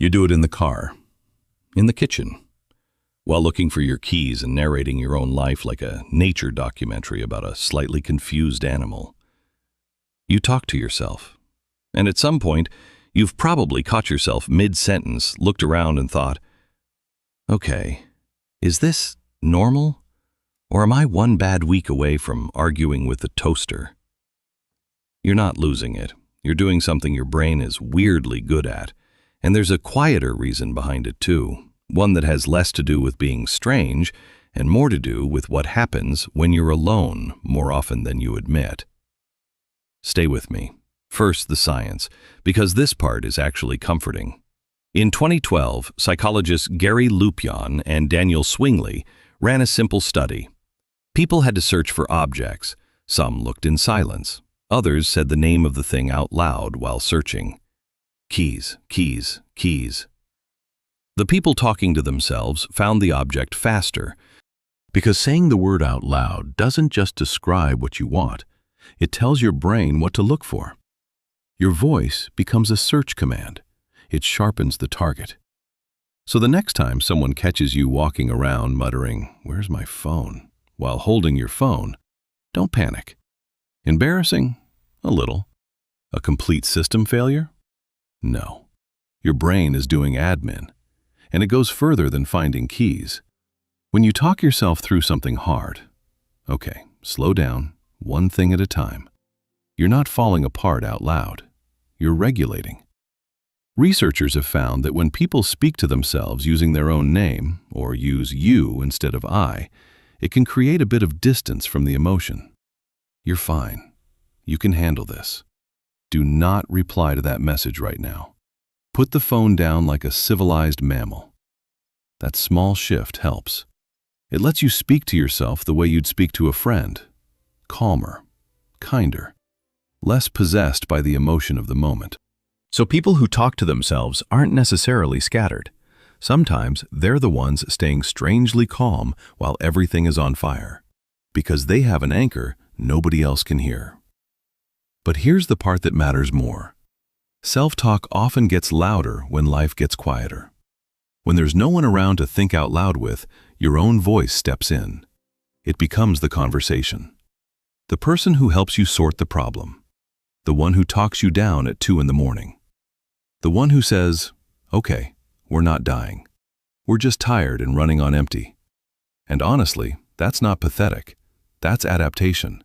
You do it in the car, in the kitchen, while looking for your keys and narrating your own life like a nature documentary about a slightly confused animal. You talk to yourself, and at some point, you've probably caught yourself mid-sentence, looked around and thought, okay, is this normal? Or am I one bad week away from arguing with the toaster? You're not losing it. You're doing something your brain is weirdly good at. And there's a quieter reason behind it too, one that has less to do with being strange and more to do with what happens when you're alone more often than you admit. Stay with me. First, the science, because this part is actually comforting. In 2012, psychologists Lupyan and Daniel Swingley ran a simple study. People had to search for objects. Some looked in silence. Others said the name of the thing out loud while searching. Keys, keys, keys. The people talking to themselves found the object faster, because saying the word out loud doesn't just describe what you want. It tells your brain what to look for. Your voice becomes a search command. It sharpens the target. So the next time someone catches you walking around muttering, "Where's my phone?" while holding your phone, don't panic. Embarrassing? A little. A complete system failure? No. Your brain is doing admin, and it goes further than finding keys. When you talk yourself through something hard, okay, slow down, one thing at a time. You're not falling apart out loud. You're regulating. Researchers have found that when people speak to themselves using their own name, or use you instead of I, it can create a bit of distance from the emotion. You're fine. You can handle this. Do not reply to that message right now. Put the phone down like a civilized mammal. That small shift helps. It lets you speak to yourself the way you'd speak to a friend. Calmer, kinder, less possessed by the emotion of the moment. So people who talk to themselves aren't necessarily scattered. Sometimes they're the ones staying strangely calm while everything is on fire, because they have an anchor nobody else can hear. But here's the part that matters more. Self-talk often gets louder when life gets quieter. When there's no one around to think out loud with, your own voice steps in. It becomes the conversation. The person who helps you sort the problem. The one who talks you down at 2 in the morning. The one who says, okay, we're not dying. We're just tired and running on empty. And honestly, that's not pathetic. That's adaptation.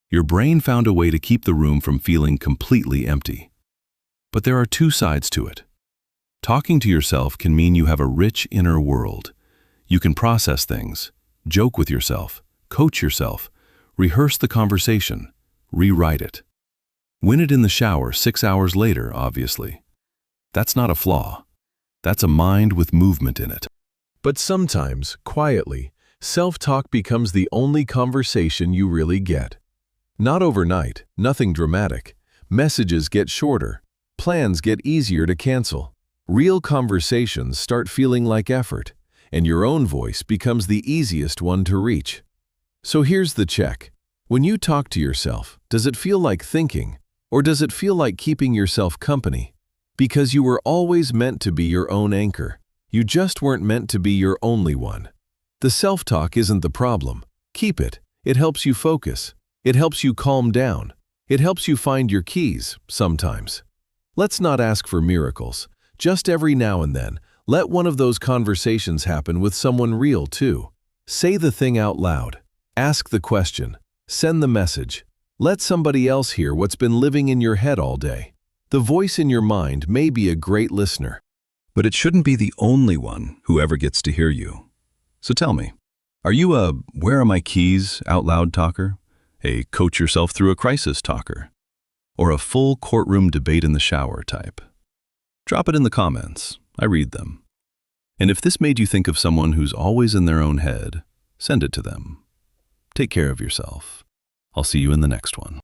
Your brain found a way to keep the room from feeling completely empty. But there are two sides to it. Talking to yourself can mean you have a rich inner world. You can process things, joke with yourself, coach yourself, rehearse the conversation, rewrite it. Win it in the shower 6 hours later, obviously. That's not a flaw. That's a mind with movement in it. But sometimes, quietly, self-talk becomes the only conversation you really get. Not overnight, nothing dramatic. Messages get shorter. Plans get easier to cancel. Real conversations start feeling like effort, and your own voice becomes the easiest one to reach. So here's the check. When you talk to yourself, does it feel like thinking, or does it feel like keeping yourself company? Because you were always meant to be your own anchor. You just weren't meant to be your only one. The self-talk isn't the problem. Keep it. It helps you focus. It helps you calm down. It helps you find your keys, sometimes. Let's not ask for miracles. Just every now and then, let one of those conversations happen with someone real too. Say the thing out loud. Ask the question. Send the message. Let somebody else hear what's been living in your head all day. The voice in your mind may be a great listener, But it shouldn't be the only one who ever gets to hear you. So tell me, are you a "where are my keys" out loud talker? A coach yourself through a crisis talker? Or a full courtroom debate in the shower type? Drop it in the comments. I read them. And if this made you think of someone who's always in their own head, send it to them. Take care of yourself. I'll see you in the next one.